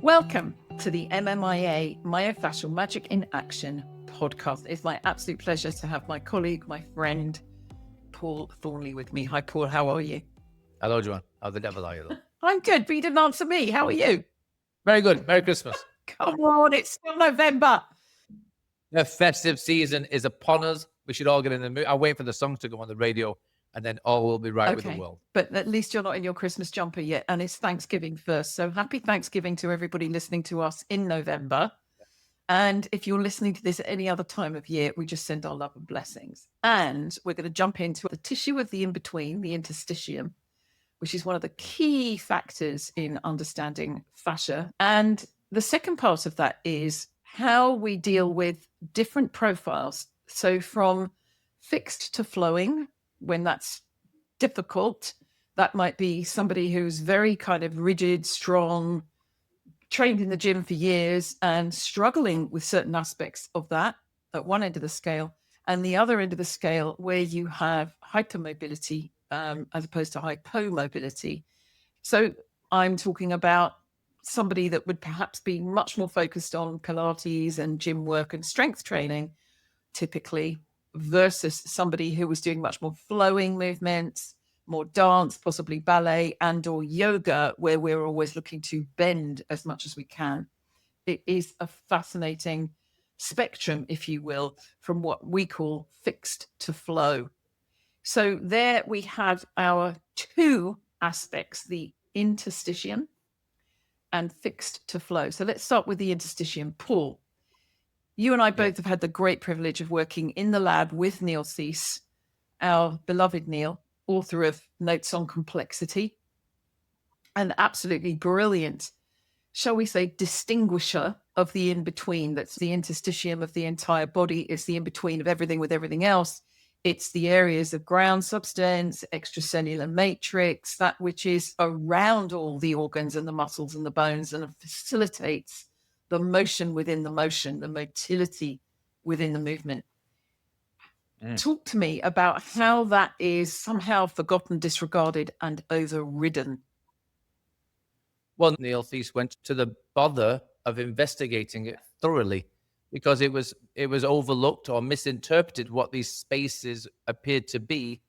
Welcome to the MMIA Myofascial Magic in Action podcast. It's my absolute pleasure to have my colleague, my friend, Paul Thornley with me. Hi, Paul. How are you? Hello, Joanne. How the devil are you, though? I'm good, but you didn't answer me. How are you? Very good. Merry Christmas. Come on, it's still November. The festive season is upon us. We should all get in the mood. I'll wait for the songs to go on the radio, and then all will be right with the world. But at least you're not in your Christmas jumper yet, and it's Thanksgiving first. So happy Thanksgiving to everybody listening to us in November. And if you're listening to this at any other time of year, we just send our love and blessings. And we're going to jump into the tissue of the in-between, the interstitium, which is one of the key factors in understanding fascia. And the second part of that is how we deal with different profiles. So from fixed to flowing, when that's difficult, that might be somebody who's very kind of rigid, strong, trained in the gym for years and struggling with certain aspects of that at one end of the scale, and the other end of the scale where you have hypermobility as opposed to hypomobility. So I'm talking about somebody that would perhaps be much more focused on Pilates and gym work and strength training, typically, versus somebody who was doing much more flowing movements, more dance, possibly ballet and or yoga, where we're always looking to bend as much as we can. It is a fascinating spectrum, if you will, from what we call fixed to flow. So there we have our two aspects, the interstitium and fixed to flow. So let's start with the interstitium. Paul, you and I both have had the great privilege of working in the lab with Neil Cease, our beloved Neil, author of Notes on Complexity, an absolutely brilliant, shall we say, distinguisher of the in-between. That's the interstitium of the entire body. It's the in-between of everything with everything else. It's the areas of ground substance, extracellular matrix, that which is around all the organs and the muscles and the bones and facilitates the motion within the motion, the motility within the movement. Talk to me about how that is somehow forgotten, disregarded, and overridden. Well, Neil Cease went to the bother of investigating it thoroughly because it was overlooked or misinterpreted what these spaces appeared to be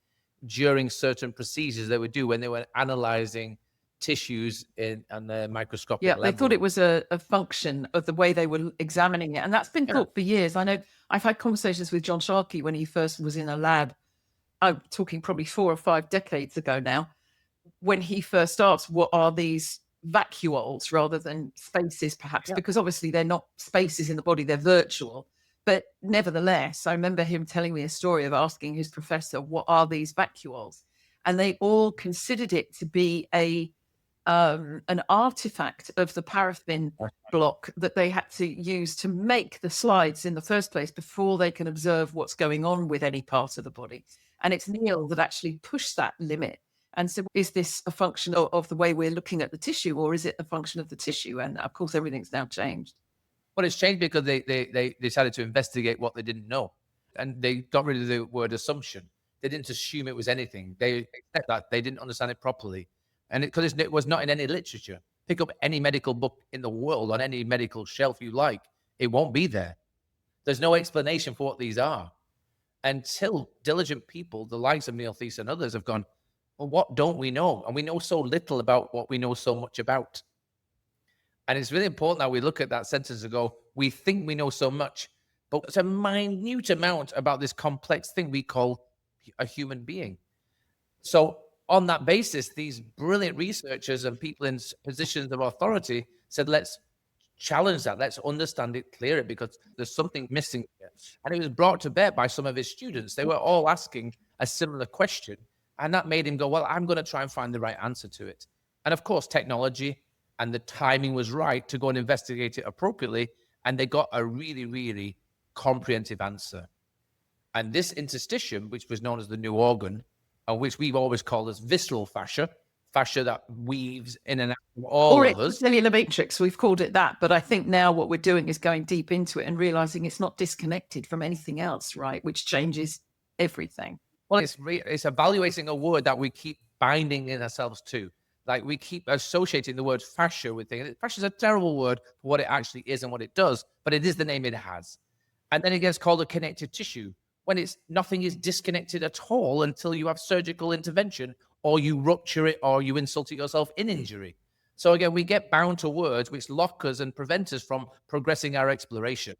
during certain procedures they would do when they were analyzing tissues on the microscopic level. They thought it was a function of the way they were examining it. And that's been thought for years. I know I've had conversations with John Sharkey when he first was in a lab. I'm talking probably 4 or 5 decades ago now. When he first asked, what are these vacuoles rather than spaces, perhaps? Because obviously they're not spaces in the body, they're virtual. But nevertheless, I remember him telling me a story of asking his professor, what are these vacuoles? And they all considered it to be an artifact of the paraffin block that they had to use to make the slides in the first place before they can observe what's going on with any part of the body. And it's Neil that actually pushed that limit. And so is this a function of the way we're looking at the tissue, or is it a function of the tissue? And of course, everything's now changed. Well, it's changed because they decided to investigate what they didn't know. And they got rid of the word assumption. They didn't assume it was anything. They accept that. They didn't understand it properly. And because it was not in any literature. Pick up any medical book in the world on any medical shelf you like. It won't be there. There's no explanation for what these are. Until diligent people, the likes of Neil Cease and others, have gone, well, what don't we know? And we know so little about what we know so much about. And it's really important that we look at that sentence and go, we think we know so much, but it's a minute amount about this complex thing we call a human being. So on that basis, these brilliant researchers and people in positions of authority said, let's challenge that. Let's understand it, clear it, because there's something missing here. And it was brought to bear by some of his students. They were all asking a similar question. And that made him go, well, I'm going to try and find the right answer to it. And of course, technology and the timing was right to go and investigate it appropriately. And they got a really, really comprehensive answer. And this interstitium, which was known as the new organ, and which we've always called as visceral fascia that weaves in and out of all of us. Or cellular matrix, we've called it that. But I think now what we're doing is going deep into it and realizing it's not disconnected from anything else, right? Which changes everything. Well, it's evaluating a word that we keep binding in ourselves to. Like we keep associating the word fascia with things. Fascia is a terrible word for what it actually is and what it does, but it is the name it has. And then it gets called a connective tissue when it's nothing is disconnected at all until you have surgical intervention or you rupture it or you insult it yourself in injury. So again, we get bound to words which lock us and prevent us from progressing our exploration.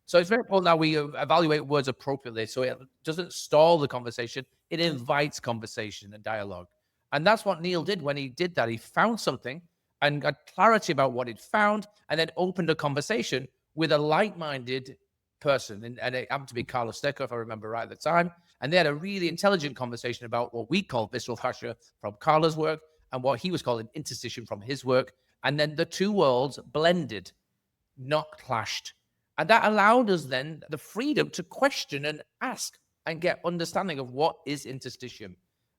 So it's very important that we evaluate words appropriately so it doesn't stall the conversation, it invites conversation and dialogue. And that's what Neil did when he did that. He found something and got clarity about what he'd found and then opened a conversation with a like-minded person. And it happened to be Carlos Stecker, if I remember right at the time. And they had a really intelligent conversation about what we call visceral fascia from Carlos' work and what he was calling interstitium from his work. And then the two worlds blended, not clashed. And that allowed us then the freedom to question and ask and get understanding of what is interstitium.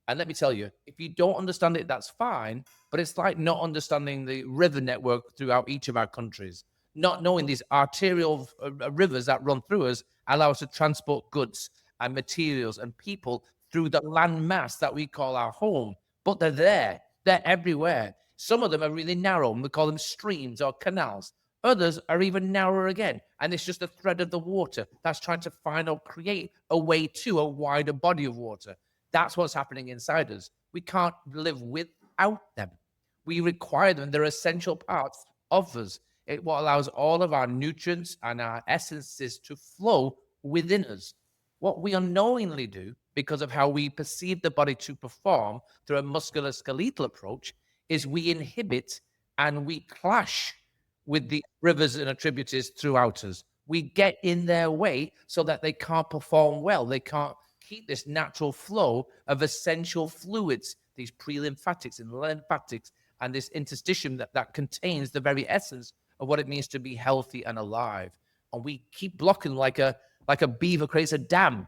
And let me tell you, if you don't understand it, that's fine. But it's like not understanding the river network throughout each of our countries. Not knowing these arterial rivers that run through us allow us to transport goods and materials and people through the land mass that we call our home. But they're there. They're everywhere. Some of them are really narrow, and we call them streams or canals. Others are even narrower again, and it's just a thread of the water that's trying to find or create a way to a wider body of water. That's what's happening inside us. We can't live without them. We require them. They're essential parts of us. It's what allows all of our nutrients and our essences to flow within us. What we unknowingly do, because of how we perceive the body to perform through a musculoskeletal approach, is we inhibit and we clash with the rivers and tributaries throughout us. We get in their way so that they can't perform well. They can't keep this natural flow of essential fluids, these pre-lymphatics and lymphatics, and this interstitium that contains the very essence of what it means to be healthy and alive. And we keep blocking like a beaver creates a dam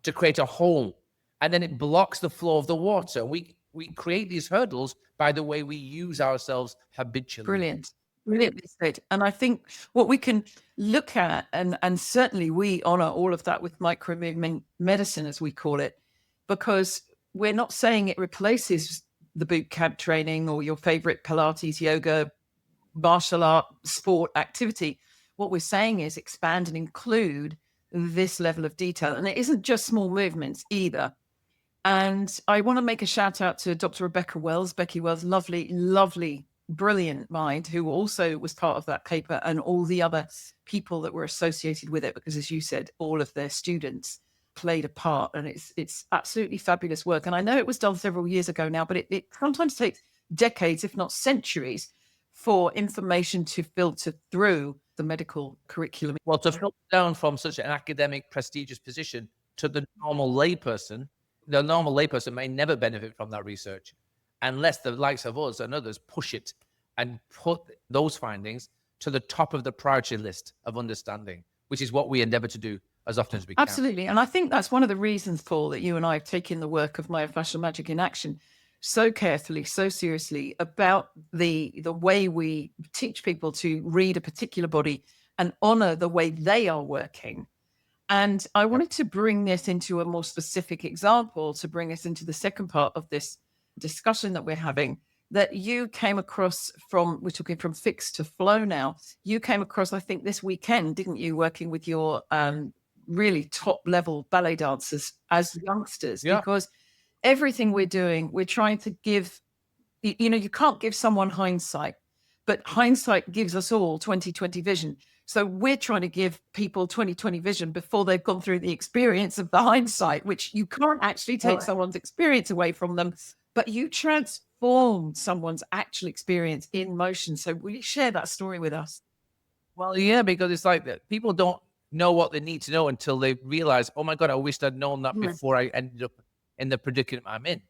to create a hole, and then it blocks the flow of the water. We create these hurdles by the way we use ourselves habitually. Brilliant. Brilliantly said. And I think what we can look at, and certainly we honor all of that with micromovement medicine, as we call it, because we're not saying it replaces the boot camp training or your favorite Pilates, yoga, martial art, sport activity. What we're saying is expand and include this level of detail. And it isn't just small movements either. And I want to make a shout out to Dr. Rebecca Wells, Becky Wells, lovely, brilliant mind, who also was part of that paper, and all the other people that were associated with it, because as you said, all of their students played a part, and it's absolutely fabulous work. And I know it was done several years ago now, but it sometimes takes decades, if not centuries, for information to filter through the medical curriculum. Well, to filter down from such an academic, prestigious position to the normal layperson may never benefit from that research unless the likes of us and others push it and put those findings to the top of the priority list of understanding, which is what we endeavor to do as often as we can. Absolutely. And I think that's one of the reasons, Paul, that you and I have taken the work of Myofascial Magic in action so carefully, so seriously, about the way we teach people to read a particular body and honor the way they are working. And I wanted to bring this into a more specific example to bring us into the second part of this discussion that we're having, that you came across we're talking from fixed to flow now. You came across, I think, this weekend, didn't you, working with your really top level ballet dancers as youngsters? Yeah. Because everything we're doing, we're trying to give, you can't give someone hindsight, but hindsight gives us all 20/20 vision. So we're trying to give people 20/20 vision before they've gone through the experience of the hindsight, which you can't actually take someone's experience away from them, but you transform someone's actual experience in motion. So will you share that story with us? Well, yeah, because it's like that. People don't know what they need to know until they realize, oh my God, I wished I'd known that before I ended up in the predicament I'm in.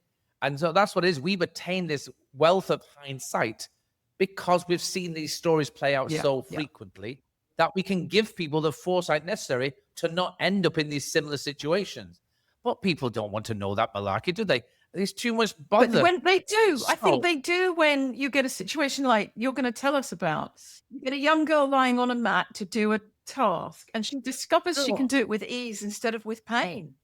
And so that's what it is. We've attained this wealth of hindsight because we've seen these stories play out so frequently that we can give people the foresight necessary to not end up in these similar situations. But people don't want to know that malarkey, do they? There's too much bother. But when they do, I think they do when you get a situation like you're going to tell us about. You get a young girl lying on a mat to do a task, and she discovers she can do it with ease instead of with pain.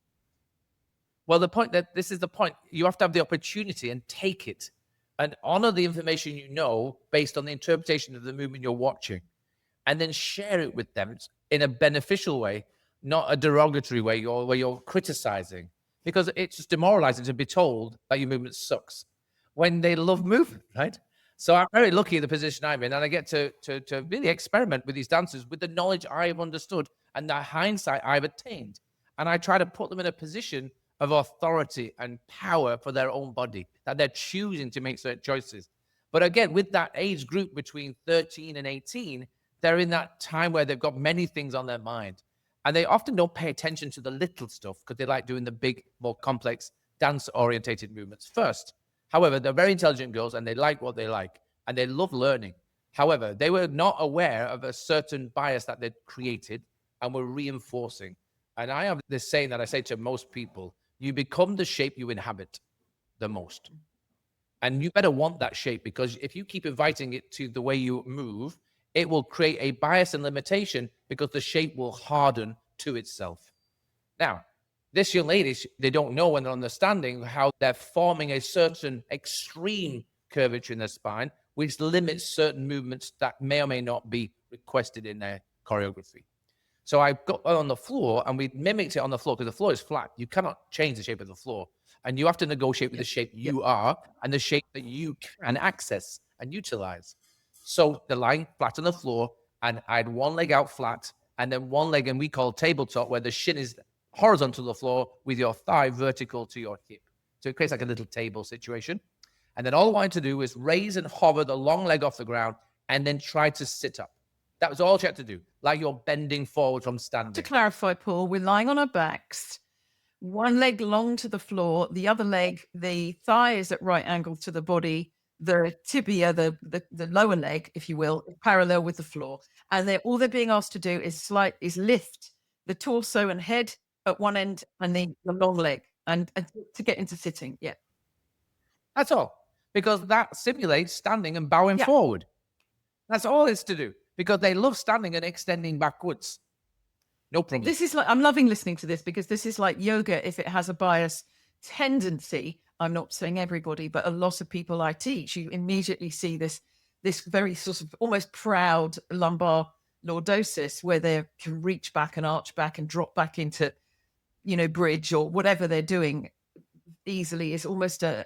Well, this is the point. You have to have the opportunity and take it. and honor the information you know based on the interpretation of the movement you're watching, and then share it with them in a beneficial way, not a derogatory way where you're criticizing, because it's just demoralizing to be told that your movement sucks when they love movement, right? So I'm very lucky in the position I'm in, and I get to really experiment with these dancers with the knowledge I've understood and the hindsight I've attained. And I try to put them in a position of authority and power for their own body, that they're choosing to make certain choices. But again, with that age group between 13 and 18, they're in that time where they've got many things on their mind. And they often don't pay attention to the little stuff because they like doing the big, more complex dance-orientated movements first. However, they're very intelligent girls and they like what they like and they love learning. However, they were not aware of a certain bias that they'd created and were reinforcing. And I have this saying that I say to most people: you become the shape you inhabit the most. And you better want that shape, because if you keep inviting it to the way you move, it will create a bias and limitation because the shape will harden to itself. Now, this young lady, they don't know when they're understanding how they're forming a certain extreme curvature in their spine, which limits certain movements that may or may not be requested in their choreography. So I got on the floor and we mimicked it on the floor because the floor is flat. You cannot change the shape of the floor. And you have to negotiate with the shape you are and the shape that you can access and utilize. So the line flat on the floor, and I had one leg out flat and then one leg, and we call tabletop, where the shin is horizontal to the floor with your thigh vertical to your hip. So it creates like a little table situation. And then all I wanted to do was raise and hover the long leg off the ground and then try to sit up. That was all she had to do, like you're bending forward from standing. To clarify, Paul, we're lying on our backs, one leg long to the floor, the other leg, the thigh is at right angle to the body, the tibia, the lower leg, if you will, parallel with the floor. And all they're being asked to do is lift the torso and head at one end and the long leg and to get into sitting. Yeah. That's all. Because that simulates standing and bowing forward. That's all it's to do. Because they love standing and extending backwards. No problem. This is like, I'm loving listening to this, because this is like yoga if it has a bias tendency. I'm not saying everybody, but a lot of people I teach, you immediately see this very sort of almost proud lumbar lordosis, where they can reach back and arch back and drop back into, bridge or whatever they're doing easily. Is almost an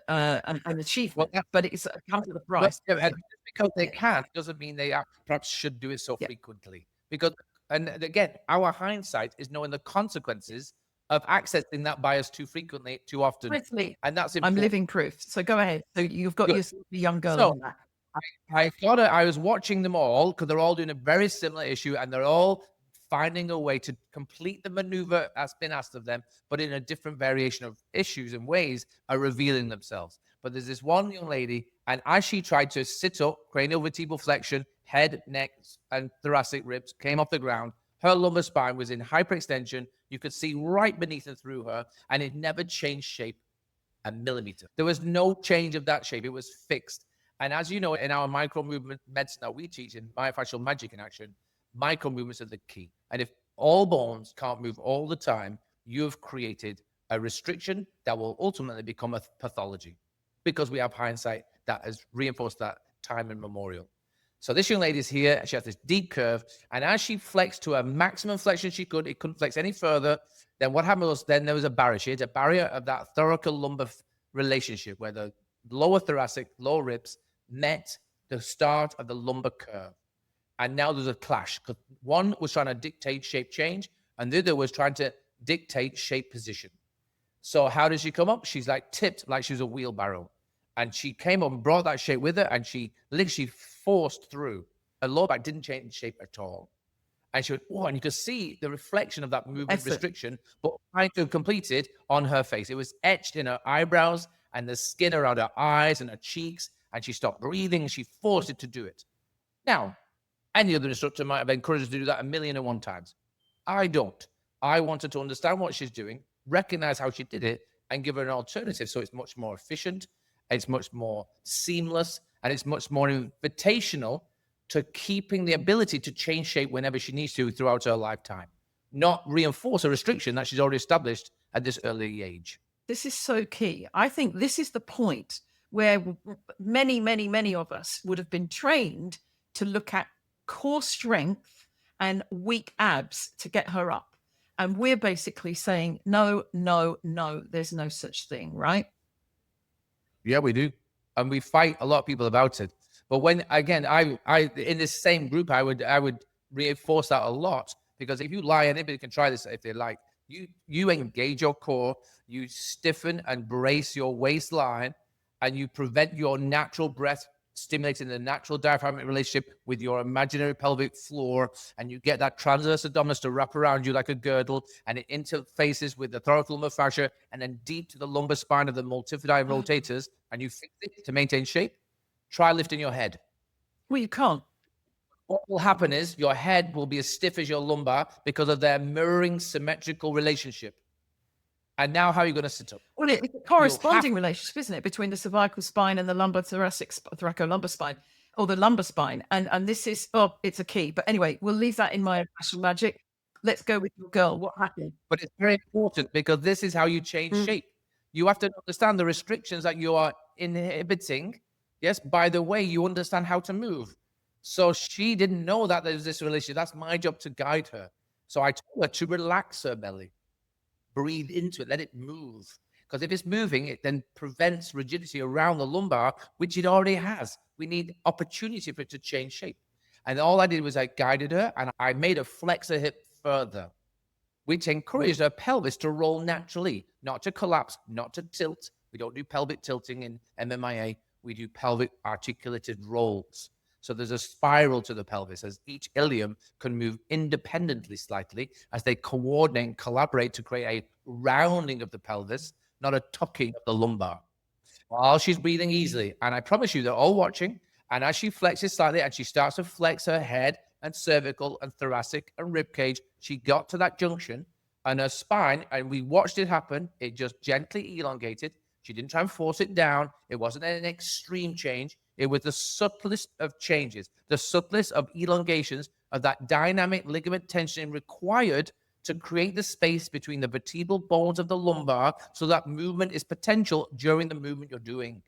achievement, but it's comes with a price. Just because they can doesn't mean they perhaps should do it so frequently. Because, and again, our hindsight is knowing the consequences of accessing that bias too frequently, too often. Precisely. And that's important. I'm living proof. So go ahead. So you've got your young girl on that. I was watching them all because they're all doing a very similar issue and they're all finding a way to complete the maneuver that's been asked of them, but in a different variation of issues and ways are revealing themselves. But there's this one young lady, and as she tried to sit up, craniovertebral flexion, head, neck, and thoracic ribs came off the ground, her lumbar spine was in hyperextension. You could see right beneath and through her, and it never changed shape a millimeter. There was no change of that shape. It was fixed. And as you know, in our micro movement medicine that we teach in myofascial magic in action, micro movements are the key. And if all bones can't move all the time, you've created a restriction that will ultimately become a pathology, because we have hindsight that has reinforced that time immemorial. So this young lady is here. She has this deep curve. And as she flexed to a maximum flexion she could, it couldn't flex any further. Then what happened was, then there was a barrier. She had a barrier of that thoracic lumbar relationship, where the lower thoracic, lower ribs met the start of the lumbar curve. And now there's a clash, because one was trying to dictate shape change and the other was trying to dictate shape position. So how did she come up? She's like tipped like she was a wheelbarrow. And she came up and brought that shape with her, and she literally forced through. Her lower back didn't change shape at all. And she went, oh, and you could see the reflection of that movement restriction, but trying to complete it on her face. It was etched in her eyebrows and the skin around her eyes and her cheeks, and she stopped breathing and she forced it to do it. Now, any other instructor might have encouraged her to do that 1,000,001 times. I don't. I wanted to understand what she's doing, recognize how she did it, and give her an alternative so it's much more efficient, it's much more seamless, and it's much more invitational to keeping the ability to change shape whenever she needs to throughout her lifetime, not reinforce a restriction that she's already established at this early age. This is so key. I think this is the point where many of us would have been trained to look at core strength and weak abs to get her up. And we're basically saying, no, there's no such thing, right? Yeah, we do. And we fight a lot of people about it. But when, again, I in this same group, I would reinforce that a lot, because if you lie, anybody can try this if they like. You engage your core, you stiffen and brace your waistline, and you prevent your natural breath stimulating the natural diaphragmatic relationship with your imaginary pelvic floor, and you get that transverse abdominis to wrap around you like a girdle, and it interfaces with the thoracolumbar fascia and then deep to the lumbar spine of the multifidi rotators, and you fix it to maintain shape. Try lifting your head. Well, you can't. What will happen is your head will be as stiff as your lumbar because of their mirroring symmetrical relationship. And now how are you going to sit up? Well, it's a corresponding relationship, isn't it, between the cervical spine and the lumbar thoracolumbar spine, or the lumbar spine. And this is, it's a key. But anyway, we'll leave that in my special magic. Let's go with your girl. What happened? But it's very important, because this is how you change shape. You have to understand the restrictions that you are inhibiting. Yes, by the way, you understand how to move. So she didn't know that there's this relationship. That's my job, to guide her. So I told her to relax her belly, breathe into it, let it move. Because if it's moving, it then prevents rigidity around the lumbar, which it already has. We need opportunity for it to change shape. And all I did was I guided her, and I made her flex her hip further, which encouraged her pelvis to roll naturally, not to collapse, not to tilt. We don't do pelvic tilting in MMIA. We do pelvic articulated rolls. So there's a spiral to the pelvis, as each ilium can move independently slightly as they coordinate and collaborate to create a rounding of the pelvis, not a tucking of the lumbar, while she's breathing easily. And I promise you, they're all watching. And as she flexes slightly and she starts to flex her head and cervical and thoracic and rib cage, she got to that junction, and her spine, and we watched it happen, it just gently elongated. She didn't try and force it down. It wasn't an extreme change. It was the subtlest of changes, the subtlest of elongations of that dynamic ligament tension required to create the space between the vertebral bones of the lumbar, so that movement is potential during the movement you're doing.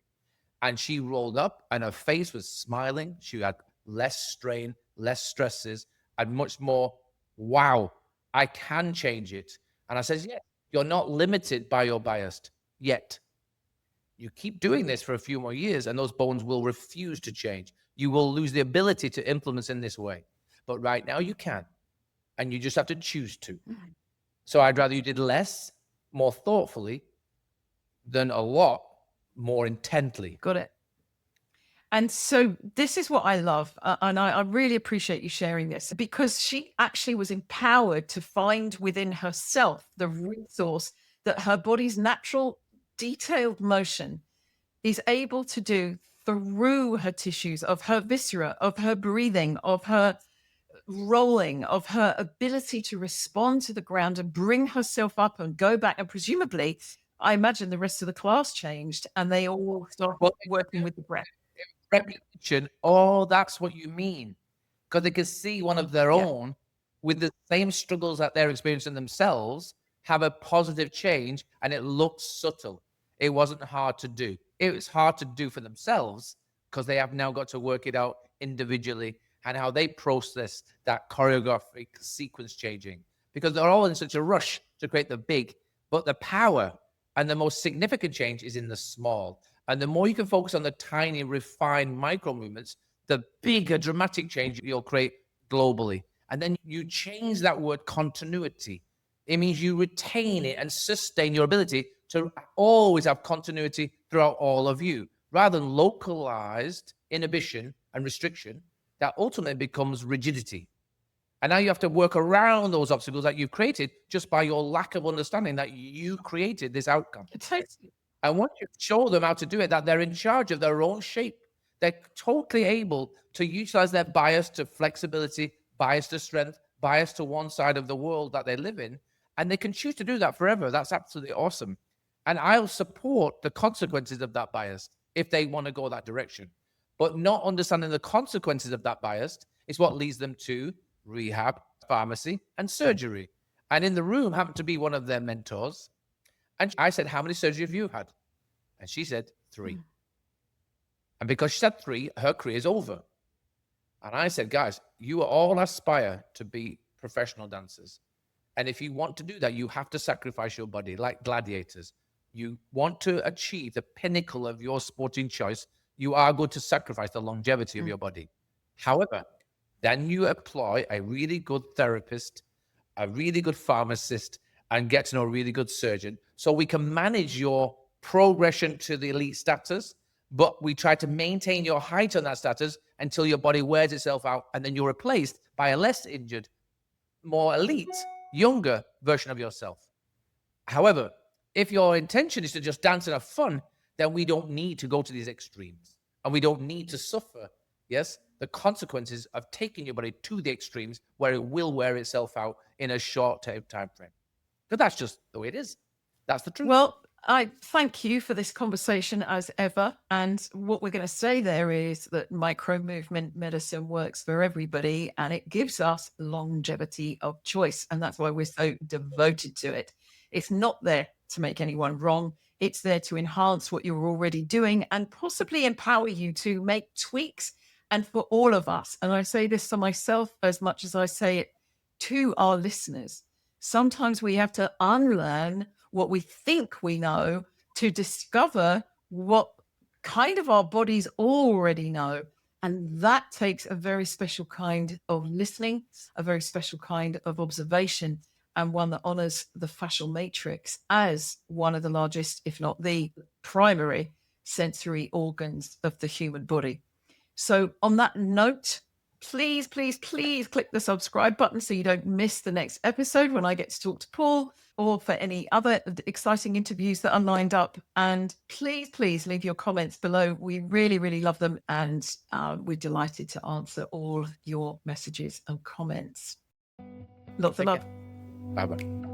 And she rolled up, and her face was smiling. She had less strain, less stresses, and much more, wow, I can change it. And I says, yeah, you're not limited by your bias yet. You keep doing this for a few more years, and those bones will refuse to change. You will lose the ability to influence in this way. But right now you can, and you just have to choose to. So I'd rather you did less, more thoughtfully, than a lot more intently. Got it. And so this is what I love. And I really appreciate you sharing this, because she actually was empowered to find within herself the resource that her body's natural detailed motion is able to do through her tissues, of her viscera, of her breathing, of her rolling, of her ability to respond to the ground and bring herself up and go back. And presumably, I imagine the rest of the class changed and they all started working with the breath. Repetition, that's what you mean. Because they can see one of their own with the same struggles that they're experiencing themselves have a positive change, and it looks subtle. It wasn't hard to do. It was hard to do for themselves, because they have now got to work it out individually, and how they process that choreographic sequence changing, because they're all in such a rush to create the big, but the power and the most significant change is in the small. And the more you can focus on the tiny, refined micro movements, the bigger dramatic change you'll create globally. And then you change that word continuity. It means you retain it and sustain your ability to always have continuity throughout all of you, rather than localized inhibition and restriction that ultimately becomes rigidity. And now you have to work around those obstacles that you've created just by your lack of understanding that you created this outcome. And once you show them how to do it, that they're in charge of their own shape, they're totally able to utilize their bias to flexibility, bias to strength, bias to one side of the world that they live in. And they can choose to do that forever. That's absolutely awesome. And I'll support the consequences of that bias if they want to go that direction. But not understanding the consequences of that bias is what leads them to rehab, pharmacy, and surgery. And in the room happened to be one of their mentors. And I said, how many surgeries have you had? And she said, 3. And because she's had 3, her career is over. And I said, guys, you all aspire to be professional dancers. And if you want to do that, you have to sacrifice your body like gladiators. You want to achieve the pinnacle of your sporting choice, you are going to sacrifice the longevity of your body. However, then you employ a really good therapist, a really good pharmacist, and get to know a really good surgeon so we can manage your progression to the elite status, but we try to maintain your height on that status until your body wears itself out, and then you're replaced by a less injured, more elite, younger version of yourself. However, if your intention is to just dance and have fun, then we don't need to go to these extremes, and we don't need to suffer, yes, the consequences of taking your body to the extremes where it will wear itself out in a short time frame. But that's just the way it is. That's the truth. Well, I thank you for this conversation as ever. And what we're going to say there is that micro movement medicine works for everybody and it gives us longevity of choice. And that's why we're so devoted to it. It's not there to make anyone wrong. It's there to enhance what you're already doing and possibly empower you to make tweaks. And for all of us, and I say this for myself as much as I say it to our listeners, sometimes we have to unlearn what we think we know to discover what kind of our bodies already know. And that takes a very special kind of listening, a very special kind of observation, and one that honors the fascial matrix as one of the largest, if not the primary sensory organs of the human body. So on that note, please, please, please click the subscribe button so you don't miss the next episode when I get to talk to Paul or for any other exciting interviews that are lined up. And please, please leave your comments below. We really, really love them. And we're delighted to answer all your messages and comments. Lots of love. Bye-bye.